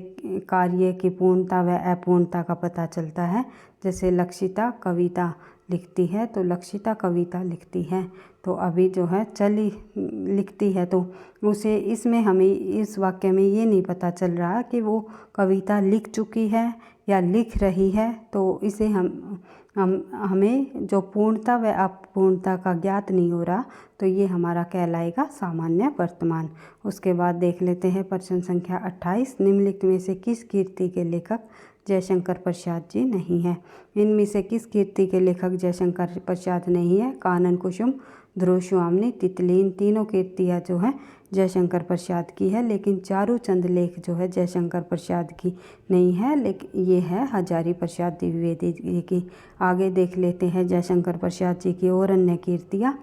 कार्य की पूर्णता व अपूर्णता का पता चलता है। जैसे लक्षिता कविता लिखती है, तो लक्षिता कविता लिखती है, तो अभी जो है चली लिखती है, तो उसे इसमें हमें इस वाक्य में ये नहीं पता चल रहा कि वो कविता लिख चुकी है या लिख रही है, तो इसे हमें जो पूर्णता व अपूर्णता का ज्ञात नहीं हो रहा, तो ये हमारा कहलाएगा सामान्य वर्तमान। उसके बाद देख लेते हैं प्रश्न संख्या 28। निम्नलिखित में से किस कृति के लेखक जयशंकर प्रसाद जी नहीं है? इनमें से किस कृति के लेखक जयशंकर प्रसाद नहीं है? कानन कुसुम, ध्रुव स्वामिनी, तितली, इन तीनों कृतियाँ जो है जयशंकर प्रसाद की है, लेकिन चारूचंद लेख जो है जयशंकर प्रसाद की नहीं है, लेकिन ये है हजारी प्रसाद द्विवेदी जी की। आगे देख लेते हैं जयशंकर प्रसाद जी की और अन्य कृतियाँ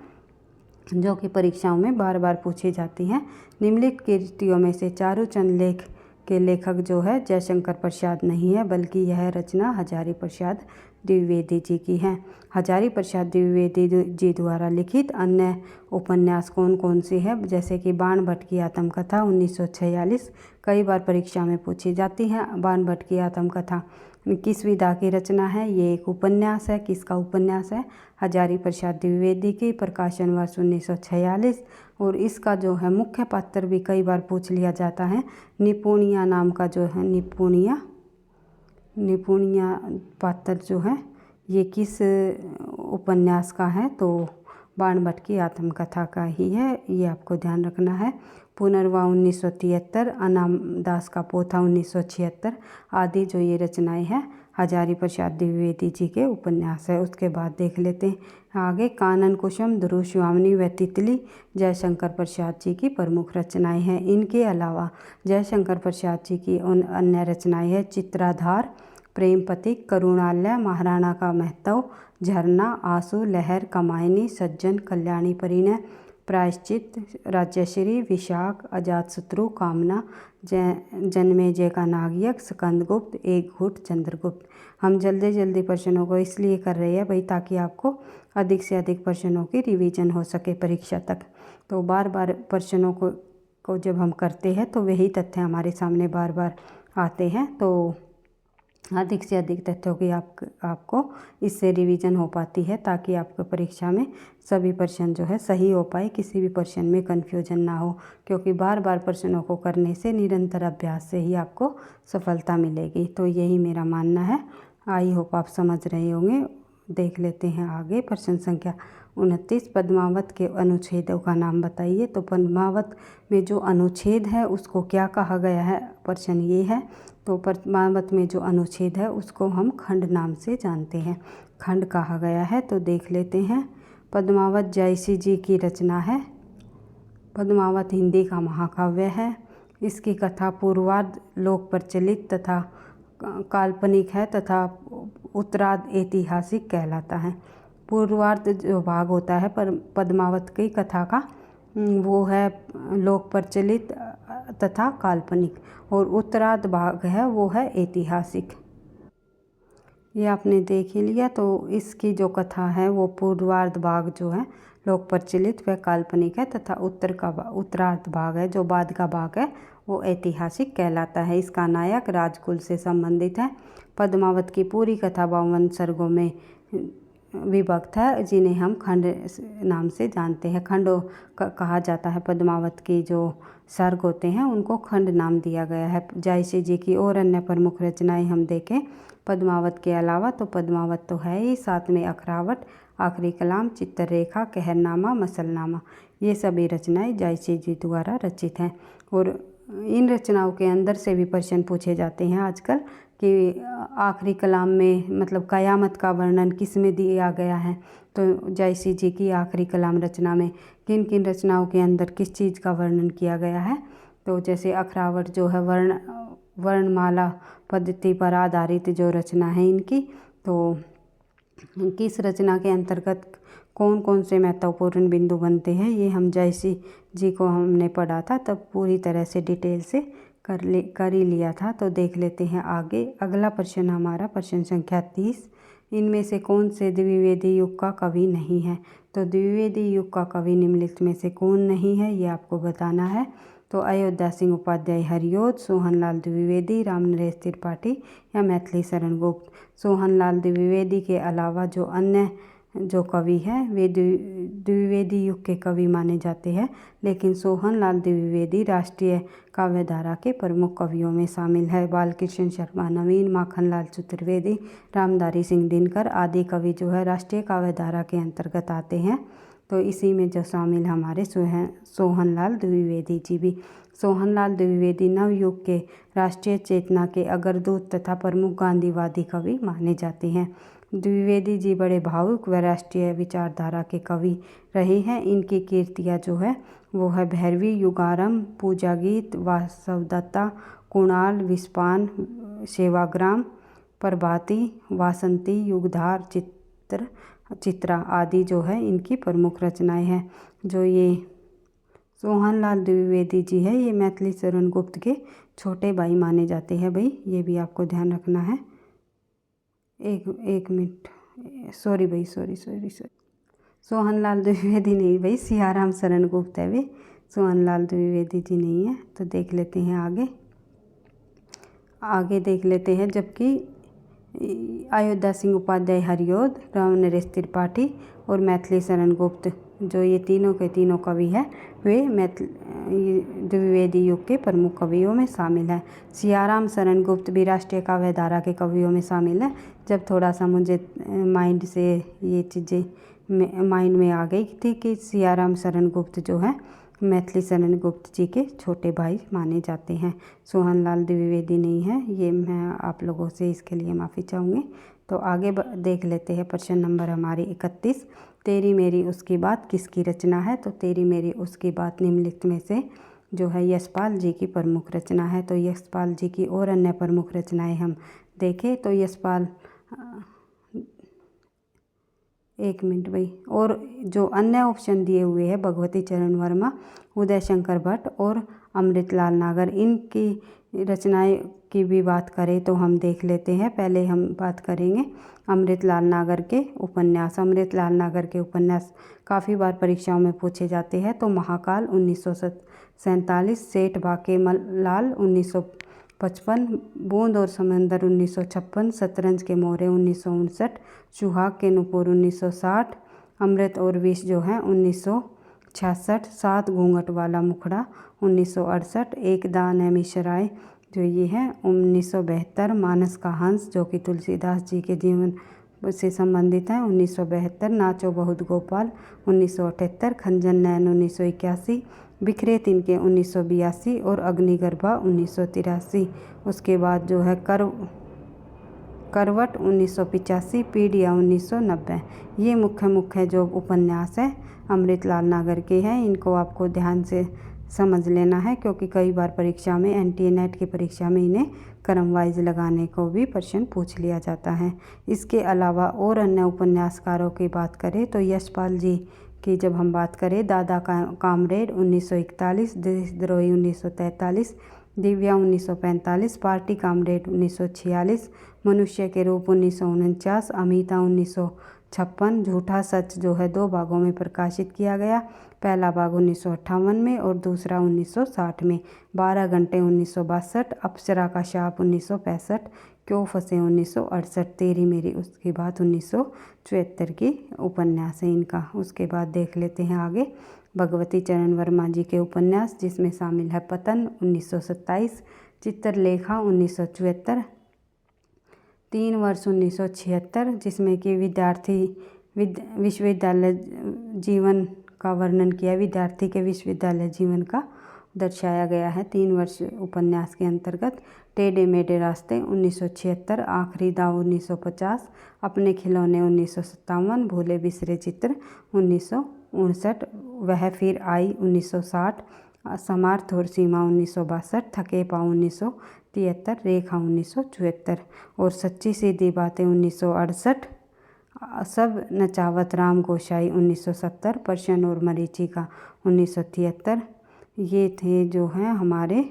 जो कि परीक्षाओं में बार बार पूछी जाती हैं। निम्नलिखित कृतियों में से चारूचंद लेख के लेखक जो है जयशंकर प्रसाद नहीं है, बल्कि यह रचना हजारी प्रसाद द्विवेदी जी की है। हजारी प्रसाद द्विवेदी जी द्वारा लिखित अन्य उपन्यास कौन कौन सी है, जैसे कि बाण भट्ट की आत्मकथा 1946 कई बार परीक्षा में पूछी जाती है। बाण भट्ट की आत्मकथा किस विधा की रचना है? ये एक उपन्यास है। किसका उपन्यास है? हजारी प्रसाद द्विवेदी की। प्रकाशन वर्ष 1946। और इसका जो है मुख्य पात्र भी कई बार पूछ लिया जाता है। निपुणिया नाम का जो है निपुणिया पात्र जो है ये किस उपन्यास का है? तो बाण भट्ट की आत्मकथा का ही है, ये आपको ध्यान रखना है। पुनर्वा 1973, अनाम दास का पोथा 1976 आदि जो ये रचनाएं हैं हजारी प्रसाद द्विवेदी जी के उपन्यास है। उसके बाद देख लेते हैं आगे। कानन कुसुम, ध्रुव स्वामिनी व तितली जयशंकर प्रसाद जी की प्रमुख रचनाएं हैं। इनके अलावा जयशंकर प्रसाद जी की उन अन्य रचनाएं हैं चित्राधार, प्रेम पथिक, करुणालय, महाराणा का महत्व, झरना, आंसू, लहर, कमायनी, सज्जन, कल्याणी परिणय, प्रायश्चित, राज्यश्री, विशाख, अजातशत्रु, कामना, जन्मेजय का नागयक, स्कंदगुप्त, एक घूट, चंद्रगुप्त। हम जल्दी जल्दी प्रश्नों को इसलिए कर रहे हैं भाई ताकि आपको अधिक से अधिक प्रश्नों की रिवीजन हो सके परीक्षा तक। तो बार बार प्रश्नों को जब हम करते हैं तो वही तथ्य हमारे सामने बार बार आते हैं, तो अधिक से अधिक तथ्यों की आपको इससे रिवीजन हो पाती है ताकि आपको परीक्षा में सभी प्रश्न जो है सही हो पाए, किसी भी प्रश्न में कन्फ्यूजन ना हो। क्योंकि बार बार प्रश्नों को करने से, निरंतर अभ्यास से ही आपको सफलता मिलेगी। तो यही मेरा मानना है। आई होप आप समझ रहे होंगे। देख लेते हैं आगे। प्रश्न संख्या 29, पद्मावत के अनुच्छेदों का नाम बताइए। तो पद्मावत में जो अनुच्छेद है उसको क्या कहा गया है? प्रश्न ये है। तो पद्मावत में जो अनुच्छेद है उसको हम खंड नाम से जानते हैं, खंड कहा गया है। तो देख लेते हैं। पद्मावत जयसी जी की रचना है। पद्मावत हिंदी का महाकाव्य है। इसकी कथा पूर्वार्ध लोक प्रचलित तथा काल्पनिक है तथा उत्तरार्ध ऐतिहासिक कहलाता है। पूर्वार्ध जो भाग होता है पर पद्मावत की कथा का वो है लोक प्रचलित तथा काल्पनिक, और उत्तरार्ध भाग है वो है ऐतिहासिक। ये आपने देख ही लिया। तो इसकी जो कथा है वो पूर्वार्ध भाग जो है लोक प्रचलित व काल्पनिक है तथा उत्तरार्ध भाग है जो बाद का भाग है वो ऐतिहासिक कहलाता है। इसका नायक राजकुल से संबंधित है। पद्मावत की पूरी कथा 52 सर्गों में विभक्त है, जिन्हें हम खंड नाम से जानते हैं। खंड कहा जाता है। पद्मावत की जो सर्ग होते हैं उनको खंड नाम दिया गया है। जयसी जी की और अन्य प्रमुख रचनाएं हम देखें पद्मावत के अलावा, तो पद्मावत तो है ही, साथ में अखरावट, आखिरी कलाम, चित्ररेखा, कहरनामा, मसलनामा, ये सभी रचनाएं जयसी जी द्वारा रचित हैं। और इन रचनाओं के अंदर से भी प्रश्न पूछे जाते हैं आजकल कि आखिरी कलाम में मतलब क़यामत का वर्णन किस में दिया गया है। तो जयसी जी की आखिरी कलाम रचना में किन किन रचनाओं के अंदर किस चीज़ का वर्णन किया गया है? तो जैसे अखरावट जो है वर्णमाला पद्धति पर आधारित जो रचना है इनकी, तो किस रचना के अंतर्गत कौन कौन से महत्वपूर्ण बिंदु बनते हैं ये हम जयसी जी को हमने पढ़ा था, तब पूरी तरह से डिटेल से कर ही लिया था। तो देख लेते हैं आगे। अगला प्रश्न हमारा प्रश्न संख्या 30, इनमें से कौन से द्विवेदी युग का कवि नहीं है? तो द्विवेदी युग का कवि निम्नलिखित में से कौन नहीं है ये आपको बताना है। तो अयोध्या सिंह उपाध्याय हरिऔध, सोहनलाल द्विवेदी, रामनरेश त्रिपाठी या मैथिली शरण गुप्त। सोहनलाल द्विवेदी के अलावा जो अन्य जो कवि हैं वे द्विवेदी युग के कवि माने जाते हैं, लेकिन सोहनलाल द्विवेदी राष्ट्रीय काव्यधारा के प्रमुख कवियों में शामिल है। बालकृष्ण शर्मा, नवीन, माखनलाल चतुर्वेदी, रामधारी सिंह दिनकर आदि कवि जो है राष्ट्रीय काव्यधारा के अंतर्गत आते हैं। तो इसी में जो शामिल हमारे सोहनलाल द्विवेदी जी भी। सोहनलाल द्विवेदी नवयुग के राष्ट्रीय चेतना के अग्रदूत तथा प्रमुख गांधीवादी कवि माने जाते हैं। द्विवेदी जी बड़े भावुक व राष्ट्रीय विचारधारा के कवि रहे हैं। इनकी कीर्तियाँ जो है वो है भैरवी, युगारंभ, पूजा गीत, वासवदत्ता, कुणाल, विस्पान, सेवाग्राम, प्रभाती, वासंती, युगधार, चित्रा आदि जो है इनकी प्रमुख रचनाएं हैं। जो ये सोहनलाल द्विवेदी जी है ये मैथिली शरण गुप्त के छोटे भाई माने जाते हैं भाई, ये भी आपको ध्यान रखना है। एक मिनट, सॉरी भाई, सॉरी। सोहनलाल द्विवेदी नहीं भाई, सियाराम शरण गुप्त है वे, सोहनलाल द्विवेदी जी नहीं है। तो देख लेते हैं आगे देख लेते हैं। जबकि अयोध्या सिंह उपाध्याय हरिऔध, राम नरेश त्रिपाठी और मैथिली शरण गुप्त, जो ये तीनों के तीनों कवि हैं, वे द्विवेदी युग के प्रमुख कवियों में शामिल हैं। सियाराम शरण गुप्त भी राष्ट्रीय काव्य धारा के कवियों में शामिल है। जब थोड़ा सा मुझे माइंड से ये चीज़ें माइंड में आ गई थी कि सियाराम शरण गुप्त जो है मैथिली शरण गुप्त जी के छोटे भाई माने जाते हैं, सोहनलाल द्विवेदी नहीं है। ये मैं आप लोगों से इसके लिए माफ़ी चाहूँगी। तो आगे देख लेते हैं प्रश्न नंबर हमारी 31, तेरी मेरी उसकी बात किसकी रचना है। तो तेरी मेरी उसकी बात निम्नलिखित में से जो है यशपाल जी की प्रमुख रचना है। तो यशपाल जी की और अन्य प्रमुख रचनाएं हम देखें तो यशपाल, एक मिनट भाई, और जो अन्य ऑप्शन दिए हुए हैं भगवती चरण वर्मा, उदय शंकर भट्ट और अमृतलाल नागर, इनकी रचनाएं की भी बात करें तो हम देख लेते हैं। पहले हम बात करेंगे अमृतलाल नागर के उपन्यास। अमृतलाल नागर के उपन्यास काफ़ी बार परीक्षाओं में पूछे जाते हैं। तो महाकाल 1947, सेठ बाके लाल 1955, बूंद और समंदर 1956, शतरंज के मोरे 1959, सुहाग के नुपुर 1960, अमृत और विष जो है 1966, सात घूंघट वाला मुखड़ा 1968, एक दान है मिश्राए जो ये है 1972, मानस का हंस जो कि तुलसीदास जी के जीवन से संबंधित है 1972, नाचो बहुत गोपाल 1978, खंजन नैन 1981, बिखरे तिनके 1982 और अग्निगर्भा 1983। उसके बाद जो है करवट 1985, पीडिया 1990। ये मुख्य जो उपन्यास है अमृतलाल नागर के हैं। इनको आपको ध्यान से समझ लेना है क्योंकि कई बार परीक्षा में एनटीए नेट की परीक्षा में इन्हें क्रम वाइज लगाने को भी प्रश्न पूछ लिया जाता है। इसके अलावा और अन्य उपन्यासकारों की बात करें तो यशपाल जी की जब हम बात करें, दादा कामरेड 1941, देशद्रोही 1943, दिव्या 1945, पार्टी कामरेड 1946, मनुष्य के रूप 1949, अमिता 1956, झूठा सच जो है 2 भागों में प्रकाशित किया गया, पहला भाग 1958 में और दूसरा 1960 में, 12 घंटे 1962, अप्सरा का शाप 1965, क्यों फंसे 1968, तेरी मेरी उसकी बात 1974 की उपन्यास है इनका। उसके बाद देख लेते हैं आगे भगवती चरण वर्मा जी के उपन्यास, जिसमें शामिल है पतन 1927, चित्रलेखा 1974, 3 वर्ष 1976, जिसमें कि विश्वविद्यालय जीवन का वर्णन किया, विद्यार्थी के विश्वविद्यालय जीवन का दर्शाया गया है 3 वर्ष उपन्यास के अंतर्गत। टेढ़े मेढ़े रास्ते 1976, आखिरी दाव 1950, अपने खिलौने 1957, भूले बिसरे चित्र 1959, वह फिर आई 1960, समार्थ और सीमा 1962, थके पाँव 1973, रेखा 1974 और सच्ची सीधी बातें 1968, सब नचावत राम गोसाई 1970, प्रश्न और मरीचिका 1973। ये थे जो हैं हमारे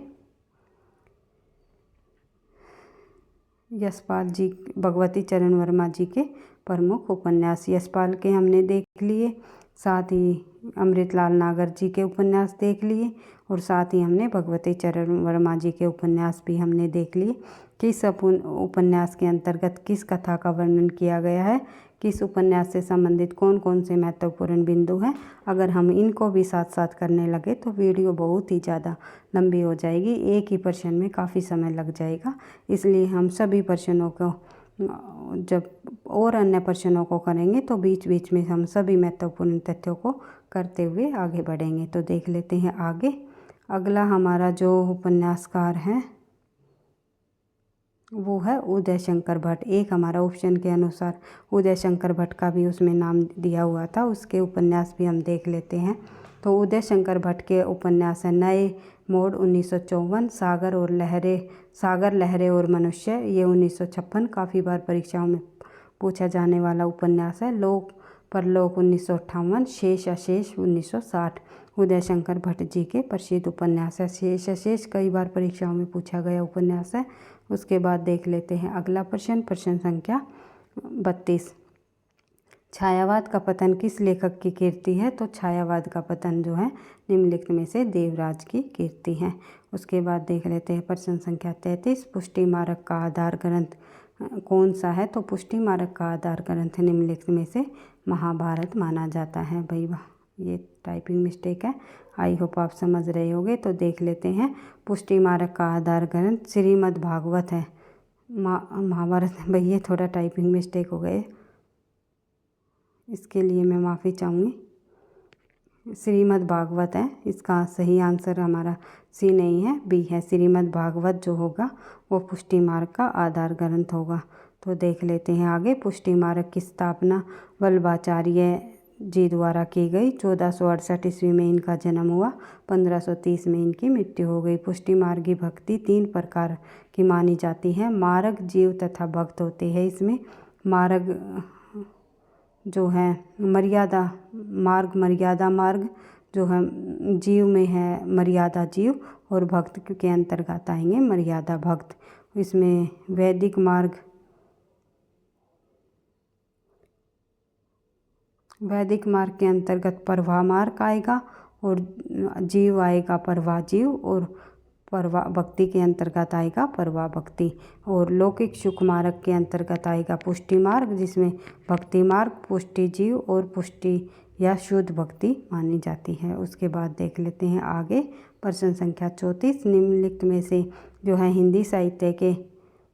यशपाल जी, भगवती चरण वर्मा जी के प्रमुख उपन्यास। यशपाल के हमने देख लिए, साथ ही अमृतलाल नागर जी के उपन्यास देख लिए और साथ ही हमने भगवती चरण वर्मा जी के उपन्यास भी हमने देख लिए। किस उपन्यास के अंतर्गत किस कथा का वर्णन किया गया है, किस उपन्यास से संबंधित कौन कौन से महत्वपूर्ण बिंदु हैं। अगर हम इनको भी साथ साथ करने लगे तो वीडियो बहुत ही ज़्यादा लंबी हो जाएगी, एक ही प्रश्न में काफ़ी समय लग जाएगा। इसलिए हम सभी प्रश्नों को जब और अन्य प्रश्नों को करेंगे तो बीच बीच में हम सभी महत्वपूर्ण तथ्यों को करते हुए आगे बढ़ेंगे। तो देख लेते हैं आगे। अगला हमारा जो उपन्यासकार है वो है उदय शंकर भट्ट। एक हमारा ऑप्शन के अनुसार उदय शंकर भट्ट का भी उसमें नाम दिया हुआ था, उसके उपन्यास भी हम देख लेते हैं। तो उदय शंकर भट्ट के उपन्यास है नए मोड़ 1954, सागर लहरें और मनुष्य ये 1956, काफ़ी बार परीक्षाओं में पूछा जाने वाला उपन्यास है। लोक परलोक 1958, शेष अशेष 1960। उदय शंकर भट्ट जी के प्रसिद्ध उपन्यास है। शेष कई बार परीक्षाओं में पूछा गया उपन्यास है। उसके बाद देख लेते हैं अगला प्रश्न, प्रश्न संख्या 32। छायावाद का पतन किस लेखक की कीर्ति है? तो छायावाद का पतन जो है निम्नलिखित में से देवराज की कीर्ति है। उसके बाद देख लेते हैं प्रश्न संख्या 33। पुष्टि मार्ग का आधार ग्रंथ कौन सा है? तो पुष्टि मार्ग का आधार ग्रंथ निम्नलिखित में से महाभारत माना जाता है। भाई वाह, ये टाइपिंग मिस्टेक है, आई होप आप समझ रहे होंगे। तो देख लेते हैं पुष्टि मार्ग का आधार ग्रंथ श्रीमद् भागवत है। महाभारत, भैया थोड़ा टाइपिंग मिस्टेक हो गए, इसके लिए मैं माफ़ी चाहूँगी। श्रीमद् भागवत है, इसका सही आंसर हमारा सी नहीं है, बी है। श्रीमद् भागवत जो होगा वो पुष्टि मार्ग का आधार ग्रंथ होगा। तो देख लेते हैं आगे। पुष्टि मार्ग की स्थापना वल्लभाचार्य जी द्वारा की गई। 1468 ईस्वी में इनका जन्म हुआ, 1530 में इनकी मृत्यु हो गई। पुष्टि मार्ग की भक्ति 3 प्रकार की मानी जाती है। मार्ग, जीव तथा भक्त होते हैं इसमें। मार्ग जो है मर्यादा मार्ग जो है जीव में है मर्यादा जीव, और भक्त के अंतर्गत आएंगे मर्यादा भक्त। इसमें वैदिक मार्ग के अंतर्गत प्रवाह मार्ग आएगा, और जीव आएगा प्रवाह जीव, और प्रवाह भक्ति के अंतर्गत आएगा प्रवाह भक्ति। और लौकिक सुख मार्ग के अंतर्गत आएगा पुष्टि मार्ग, जिसमें भक्ति मार्ग, पुष्टि जीव और पुष्टि या शुद्ध भक्ति मानी जाती है। उसके बाद देख लेते हैं आगे प्रश्न संख्या 34। निम्नलिखित में से जो है हिंदी साहित्य के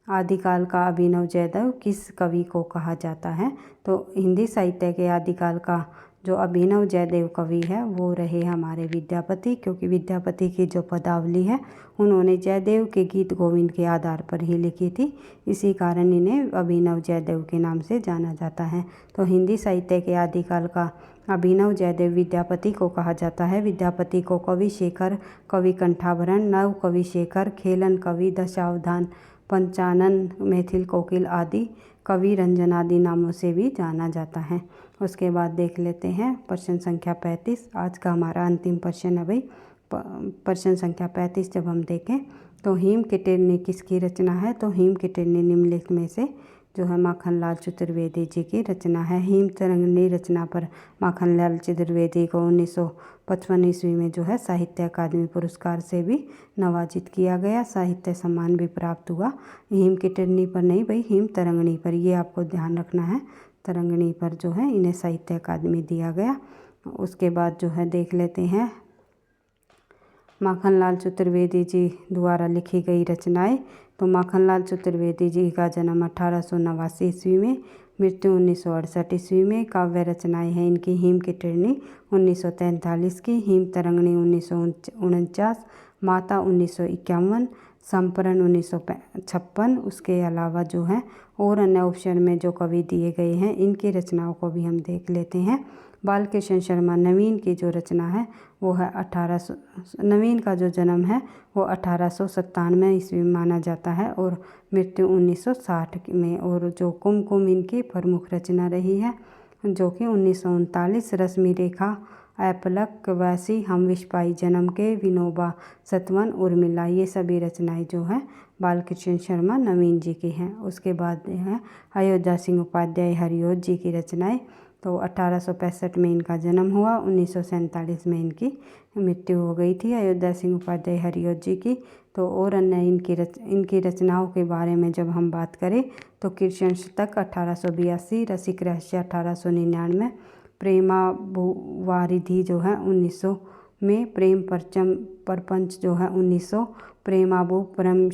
आदिकाल का अभिनव जयदेव किस कवि को कहा जाता है? तो हिंदी साहित्य के आदिकाल का जो अभिनव जयदेव कवि है वो रहे हमारे विद्यापति, क्योंकि विद्यापति की जो पदावली है उन्होंने जयदेव के गीत गोविंद के आधार पर ही लिखी थी, इसी कारण इन्हें अभिनव जयदेव के नाम से जाना जाता है। तो हिंदी साहित्य के आदिकाल का अभिनव जयदेव विद्यापति को कहा जाता है। विद्यापति को कवि शेखर, कवि कंठाभरण, नव कवि शेखर, खेलन कवि, दशावधान, पंचानन, मैथिल कोकिल आदि कवि रंजन आदि नामों से भी जाना जाता है। उसके बाद देख लेते हैं प्रश्न संख्या 35। आज का हमारा अंतिम प्रश्न है भाई। प्रश्न संख्या 35 जब हम देखें तो हेम कीटेरनी किसकी रचना है? तो हेम कीटेरनी निम्नलिखित में से जो है माखनलाल चतुर्वेदी जी की रचना है। हेम तरंगिणी रचना पर माखनलाल चतुर्वेदी को 1955 ईस्वी में जो है साहित्य अकादमी पुरस्कार से भी नवाजित किया गया, साहित्य सम्मान भी प्राप्त हुआ। हेम कीटेरनी पर नहीं भाई, हेम तरंगिणी पर, ये आपको ध्यान रखना है। तरंगिणी पर जो है इन्हें साहित्य अकादमी दिया गया। उसके बाद जो है देख लेते हैं माखनलाल चतुर्वेदी जी द्वारा लिखी गई रचनाएं। तो माखनलाल चतुर्वेदी जी का जन्म 1889 ईस्वी में, मृत्यु 1968 ईस्वी में। काव्य रचनाएं हैं इनकी हेम कीटेरनी 1943 की, हेम तरंगिणी 1949, माता 1951, संपरण 1956। उसके अलावा जो है और अन्य ऑप्शन में जो कवि दिए गए हैं इनकी रचनाओं को भी हम देख लेते हैं। बालकृष्ण शर्मा नवीन की जो रचना है वो है नवीन का जो जन्म है वो 1897 ईस्वी में माना जाता है, और मृत्यु 1960 में। और जो कुमकुम इनकी प्रमुख रचना रही है, जो कि 1939, रश्मि रेखा, ऐपलक, वैसी, हम विश्वाई जन्म के, विनोबा, सतवन, उर्मिला, ये सभी रचनाएं जो हैं बालकृष्ण शर्मा नवीन जी की हैं। उसके बाद है अयोध्या सिंह उपाध्याय हरिओत जी की रचनाएं। तो 1865 में इनका जन्म हुआ, 1947 में इनकी मृत्यु हो गई थी अयोध्या सिंह उपाध्याय हरिओत जी की। तो और अन्य इनकी रचनाओं के बारे में जब हम बात करें तो कीर्तन शतक 1882, रसिक रहस्य 1899, प्रेमा वारिधि जो है 1900 में, प्रेम प्रपंच जो है 1900, प्रेमाबू परम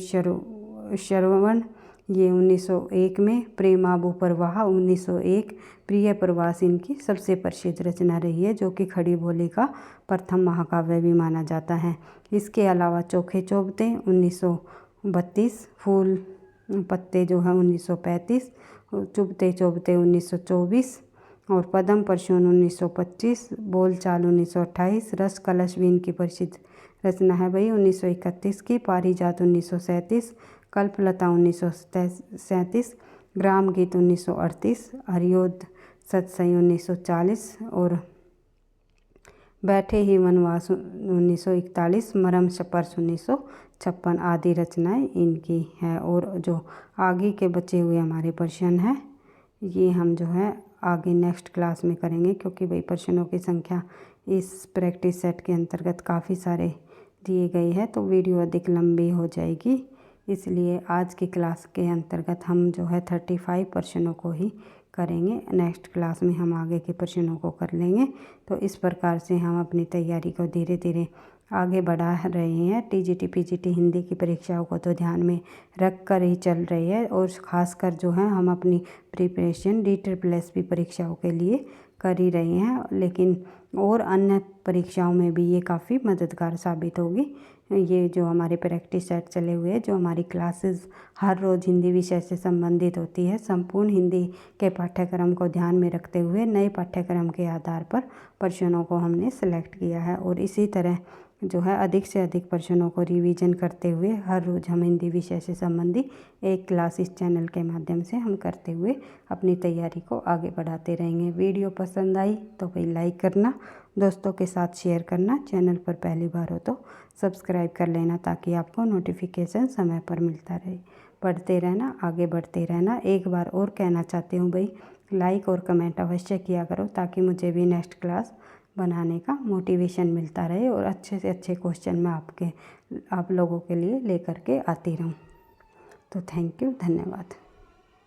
श्रवण ये 1901 में, प्रेमाबू प्रवाह 1901, प्रिय प्रवास इनकी सबसे प्रसिद्ध रचना रही है, जो कि खड़ी बोली का प्रथम महाकाव्य भी माना जाता है। इसके अलावा चोखे चौबते 1932, फूल पत्ते जो है 1935, चुभते चुभते 1924, और पद्म परशुन 1925, बोलचाल 1928, रस कलश भी इनकी प्रसिद्ध रचना है भाई 1931 की, पारिजात 1937, कल्पलता 1937, ग्राम गीत 1938, हरिओद सतसई 1940, और बैठे ही वनवास 1941, मरम स्पर्श 1956 आदि रचनाएं इनकी हैं। और जो आगे के बचे हुए हमारे प्रश्न हैं ये हम जो है आगे नेक्स्ट क्लास में करेंगे, क्योंकि भाई प्रश्नों की संख्या इस प्रैक्टिस सेट के अंतर्गत काफ़ी सारे दिए गए हैं तो वीडियो अधिक लंबी हो जाएगी। इसलिए आज की क्लास के अंतर्गत हम जो है 35 प्रश्नों को ही करेंगे। नेक्स्ट क्लास में हम आगे के प्रश्नों को कर लेंगे। तो इस प्रकार से हम अपनी तैयारी को धीरे धीरे आगे बढ़ा रहे हैं। टीजीटी पीजीटी हिंदी की परीक्षाओं को तो ध्यान में रख कर ही चल रही है, और ख़ासकर जो है हम अपनी प्रिपरेशन DSSS परीक्षाओं के लिए कर ही रहे हैं, लेकिन और अन्य परीक्षाओं में भी ये काफ़ी मददगार साबित होगी। ये जो हमारे प्रैक्टिस सेट चले हुए हैं, जो हमारी क्लासेस हर रोज़ हिंदी विषय से संबंधित होती है, संपूर्ण हिंदी के पाठ्यक्रम को ध्यान में रखते हुए नए पाठ्यक्रम के आधार पर प्रश्नों को हमने सेलेक्ट किया है। और इसी तरह जो है अधिक से अधिक प्रश्नों को रिवीजन करते हुए हर रोज़ हम हिंदी विषय से संबंधित एक क्लास इस चैनल के माध्यम से हम करते हुए अपनी तैयारी को आगे बढ़ाते रहेंगे। वीडियो पसंद आई तो भाई लाइक करना, दोस्तों के साथ शेयर करना, चैनल पर पहली बार हो तो सब्सक्राइब कर लेना ताकि आपको नोटिफिकेशन समय पर मिलता रहे। पढ़ते रहना, आगे बढ़ते रहना। एक बार और कहना चाहती हूँ भाई लाइक और कमेंट अवश्य किया करो ताकि मुझे भी नेक्स्ट क्लास बनाने का मोटिवेशन मिलता रहे और अच्छे से अच्छे क्वेश्चन मैं आप लोगों के लिए लेकर के आती रहूँ। तो थैंक यू, धन्यवाद।